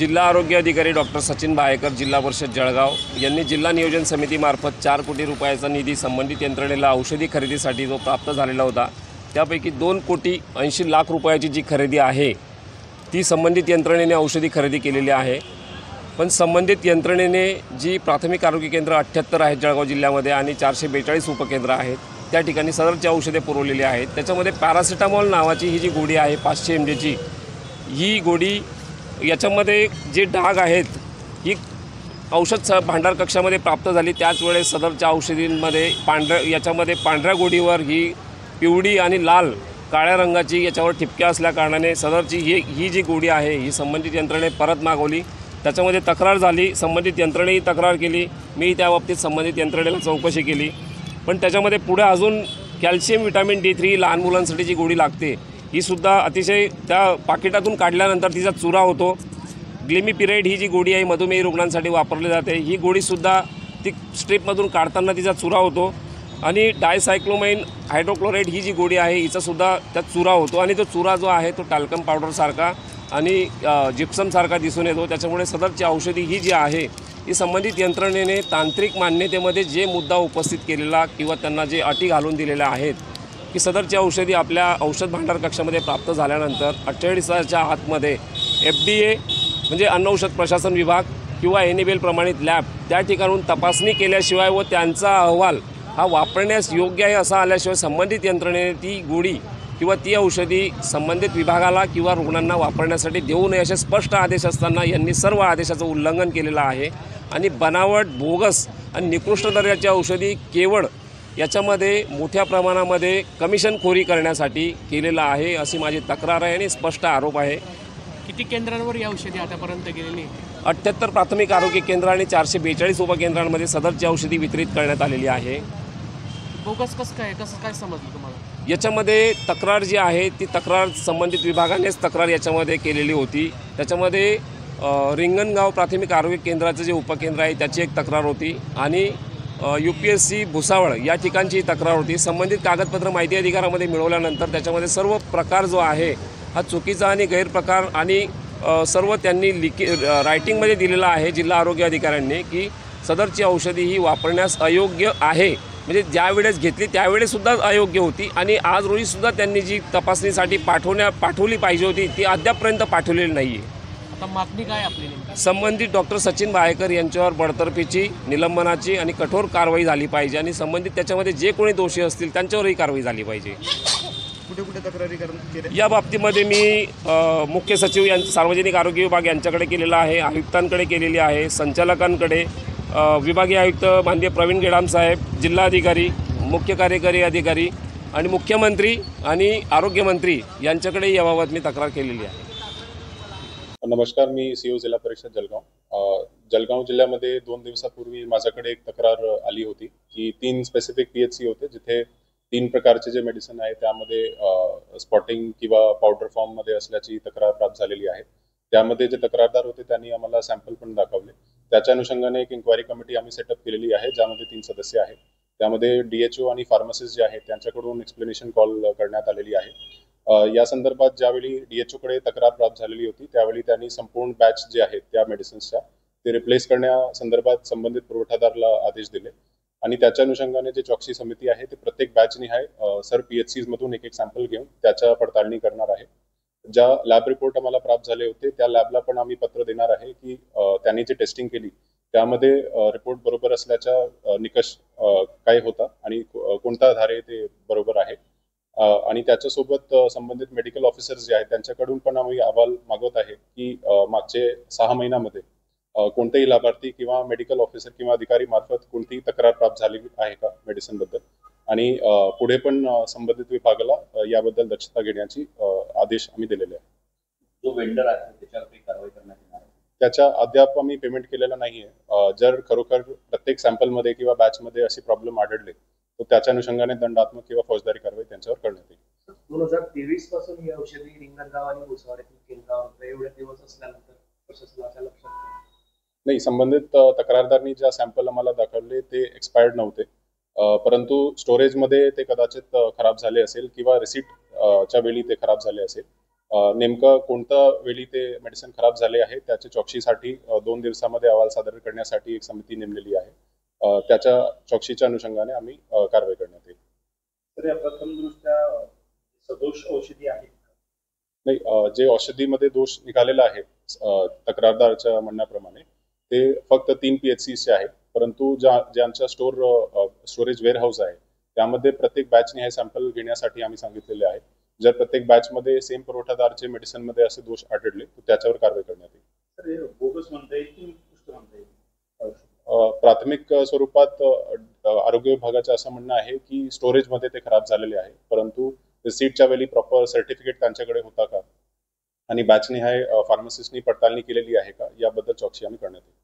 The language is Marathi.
जिल्हा आरोग्य अधिकारी डॉक्टर सचिन बाहेकर, जिल्हा परिषद जळगाव यांनी जिल्हा नियोजन समितीमार्फत 4 कोटी रुपयाचा निधी संबंधित यंत्रणेला औषधी खरेदीसाठी जो प्राप्त झालेला होता, त्यापैकी 2 कोटी 80 लाख रुपयाची जी खरेदी आहे ती संबंधित यंत्रणेने औषधी खरेदी केलेली आहे। पण संबंधित यंत्रणेने जी प्राथमिक आरोग्य केंद्र 78 आहेत जळगाव जिल्ह्यामध्ये आणि 442 उपकेंद्र आहेत, त्या ठिकाणी सदरची औषधे पुरवलेली आहेत। त्याच्यामध्ये पॅरासिटामॉल नावाची ही जी गोळी आहे 500 mgची, ही गोळी याच्यामध्ये जे डाग आहेत ही औषध भांडार कक्षामध्ये प्राप्त झाली। त्याच वेळेस सदरच्या औषधींमध्ये पांढऱ्या गोळीवर ही पिवळी आणि लाल काळ्या रंगाची याच्यावर ठिपक्या असल्याकारणाने सदरची ही जी गोळी आहे ही संबंधित यंत्रणेने परत मागवली। त्याच्यामध्ये तक्रार झाली, संबंधित यंत्रणेने तक्रार केली, मी त्या बाबतीत संबंधित यंत्रणेला चौकशी केली। पण त्याच्यामध्ये पुढे अजून कॅल्शियम व्हिटॅमिन D3 लहान मुलांसाठी जी गोळी लागते ही सुद्धा अतिशय त्या पाकिटातून काढल्यानंतर तिचा चुरा होतो। ग्लिमिपिराइड ही जी गोळी आहे मधुमेही रुग्णांसाठी वापरली जाते, ही गोळीसुद्धा ती स्ट्रीपमधून काढताना तिचा चुरा होतो। आणि डायसायक्लोमाइन हायड्रोक्लोराइड ही जी गोळी आहे हिचासुद्धा त्यात चुरा होतो आणि तो चुरा जो आहे तो टॅल्कम पावडरसारखा आणि जिप्समसारखा दिसून येतो। त्याच्यामुळे सदरची औषधी ही जी आहे ही संबंधित यंत्रणेने तांत्रिक मान्यतेमध्ये जे मुद्दा उपस्थित केलेला किंवा त्यांना जे अटी घालून दिलेल्या आहेत की सदरची औषधी आपल्या औषध भांडार कक्षामध्ये प्राप्त झाल्यानंतर 48 तासाच्या आतमध्ये FDA म्हणजे अन्न औषध प्रशासन विभाग किंवा NABL प्रमाणित लॅब त्या ठिकाणून तपासणी केल्याशिवाय व त्यांचा अहवाल हा वापरण्यास योग्य आहे असा आल्याशिवाय संबंधित यंत्रणेने ती गोळी किंवा ती औषधी संबंधित विभागाला किंवा रुग्णांना वापरण्यासाठी देऊ नये असे स्पष्ट आदेश असताना यांनी सर्व आदेशाचं उल्लंघन केलेलं आहे आणि बनावट, बोगस आणि निकृष्ट दर्जाची औषधी केवळ याच्यामध्ये मोठ्या प्रमाणामध्ये कमिशनखोरी करण्यासाठी केलेला आहे अशी माझी तक्रार आहे आणि स्पष्ट आरोप आहे। किती केंद्रांवर ही औषधी आतापर्यंत गेलेली? 78 प्राथमिक आरोग्य केंद्र आणि 442 उपकेंद्रांमध्ये सदरची औषधी वितरित करण्यात आलेली आहे। बोगस कसं काय समजलं तुम्हाला? याच्यामध्ये तक्रार जी आहे ती तक्रार संबंधित विभागानेच तक्रार याच्यामध्ये केलेली होती। त्याच्यामध्ये रिंगणगाव प्राथमिक आरोग्य केंद्राचं जे उपकेंद्र आहे त्याची एक तक्रार होती आणि UPSC भुसावळ या ठिकाणची तक्रार होती। संबंधित कागदपत्र माहिती अधिकारामध्ये मिळवल्यानंतर त्याच्यामध्ये सर्व प्रकार जो आहे हा चुकीचा आणि गैरप्रकार आणि सर्व त्यांनी रायटिंगमध्ये दिलेला आहे जिल्हा आरोग्य अधिकाऱ्यांनी की सदरची औषधी ही वापरण्यास अयोग्य आहे। म्हणजे ज्यावेळेस घेतली त्यावेळेसुद्धा अयोग्य होती आणि आज रोजीसुद्धा त्यांनी जी तपासणीसाठी पाठवली पाहिजे होती ती अद्यापपर्यंत पाठवलेली नाही आहे। आता मागणी काय आपली? संबंधित डॉक्टर सचिन बाहेकर यांच्यावर बडतर्फीची, निलंबनाची आणि कठोर कारवाई झाली पाहिजे आणि संबंधित त्याच्यामध्ये जे कोणी दोषी असतील त्यांच्यावरही कारवाई झाली पाहिजे। कुठे तक्रारी केल्या या बाबतीमध्ये मी मुख्य सचिव यांचं सार्वजनिक आरोग्य विभाग यांच्याकडे केलेला आहे, आयुक्तांकडे केलेली आहे, संचालकांकडे, विभागीय आयुक्त माननीय प्रवीण गेडाम साहेब, जिल्हाधिकारी, मुख्य कार्यकारी अधिकारी आणि मुख्यमंत्री आणि आरोग्यमंत्री यांच्याकडे याबाबत मी तक्रार केलेली आहे। नमस्कार, मी CEO जिल्हा परिषद जळगाव। जळगाव जिल्ह्यामध्ये 2 दिवसापूर्वी माझ्याकडे एक तक्रार आली होती की 3 स्पेसिफिक PHC होते जिथे 3 प्रकारचे जे मेडिसिन आहे त्यामध्ये स्पॉटिंग किंवा पावडर फॉर्ममध्ये असल्याची तक्रार प्राप्त झालेली आहे। त्यामध्ये जे तक्रारदार होते त्यांनी आम्हाला सॅम्पल पण दाखवले। त्याच्या अनुषंगाने एक इन्क्वायरी कमिटी आम्ही सेटअप केलेली आहे ज्यामध्ये 3 सदस्य आहेत। त्यामध्ये DHO आणि फार्मासिस्ट जे आहेत त्यांच्याकडून एक्सप्लेनेशन कॉल करण्यात आलेली आहे। या संदर्भात ज्यावेळी DHO कडे तक्रार प्राप्त झालेली होती त्यावेळी त्यांनी संपूर्ण बॅच जे आहेत त्या मेडिसिन्सच्या ते रिप्लेस करण्यासंदर्भात संबंधित पुरवठादाराला आदेश दिले आणि त्याच्या अनुषंगाने जे चौकशी समिती आहे ते प्रत्येक बॅच निहाय PHCs मधून एक सॅम्पल घेऊन त्याच्या पडताळणी करणार आहे। ज्या लॅब रिपोर्ट आम्हाला प्राप्त झाले होते त्या लॅबला पण आम्ही पत्र देणार आहे की त्यांनी जी टेस्टिंग केली त्यामध्ये रिपोर्ट बरोबर असल्याचा निकष काय होता आणि कोणत्या आधारे ते बरोबर आहे आणि त्याच्यासोबत संबंधित मेडिकल ऑफिसर्स जे आहेत त्यांच्याकडून पण आम्ही अहवाल मागवत आहे की मागचे 6 महिन्यामध्ये कोणतेही लाभार्थी किंवा मेडिकल ऑफिसर किंवा अधिकारी मार्फत कोणतीही तक्रार प्राप्त झाली आहे का मेडिसिन बद्दल आणि पुढे पण संबंधित विभागाला याबद्दल दक्षता घेण्याची आदेश आम्ही दिलेले आहे। जो वेंडर आहे त्याच्यावर काही कारवाई करण्यात येणार आहे? त्याच्या अद्याप आम्ही पेमेंट केलेलं नाहीये। जर खरोखर प्रत्येक सॅम्पलमध्ये किंवा बॅचमध्ये असे प्रॉब्लेम आढळले तर त्याच्या अनुषंगाने दंडात्मक किंवा फौजदारी कारवाई त्यांच्यावर करण्यात येईल। 2023 पासून ही औषधी रिंगणगाव आणि भुसावळ केंद्रावर एवढे दिवस असल्यानंतर प्रशासनाच्या लक्षात नाही, संबंधित तक्रारदारांनी ज्या सॅम्पल आम्हाला दाखवले ते एक्सपायर्ड नव्हते, परंतु स्टोरेजमध्ये ते कदाचित खराब झाले असेल किंवा रिसीट च्या वेळी ते खराब झाले असेल। नेमकं कोणत्या वेळी ते मेडिसिन खराब झाले आहे त्याच्या चौकशीसाठी 2 दिवसामध्ये अहवाल सादर करण्यासाठी एक समिती नेमलेली आहे. त्याच्या चौकशीच्या अनुषंगाने आम्ही कारवाई करण्यात येईल. तर या प्रथमदृष्ट्या सदोष औषधी आहेत का? नाही, जे औषधीमध्ये दोष निघालेला आहे तक्रारदाराच्या म्हणण्याप्रमाणे ते फक्त 3 PHCचे आहेत, परंतु ज्यांच्या स्टोरेज वेअरहाऊस आहे त्यामध्ये प्रत्येक बॅचने हे सॅम्पल घेण्यासाठी आम्ही सांगितलेले आहे. जर प्रत्येक बॅचमध्ये सेम पुरवठादारचे मेडिसिनमध्ये असे दोष आढळले तर त्याच्यावर कारवाई करण्यात येईल. तर हे बोगस म्हणता येईल की पुष्ट म्हणता येईल? प्राथमिक स्वरूपात आरोग्य विभागाचं असं म्हणणं आहे की स्टोरेजमध्ये ते खराब झालेले आहे, परंतु रिसीटच्या वेळी प्रॉपर सर्टिफिकेट त्यांच्याकडे होता का आणि बॅचने फार्मासिस्टनी पडताळणी केलेली आहे का याबद्दल चौकशी आम्ही करण्यात येईल.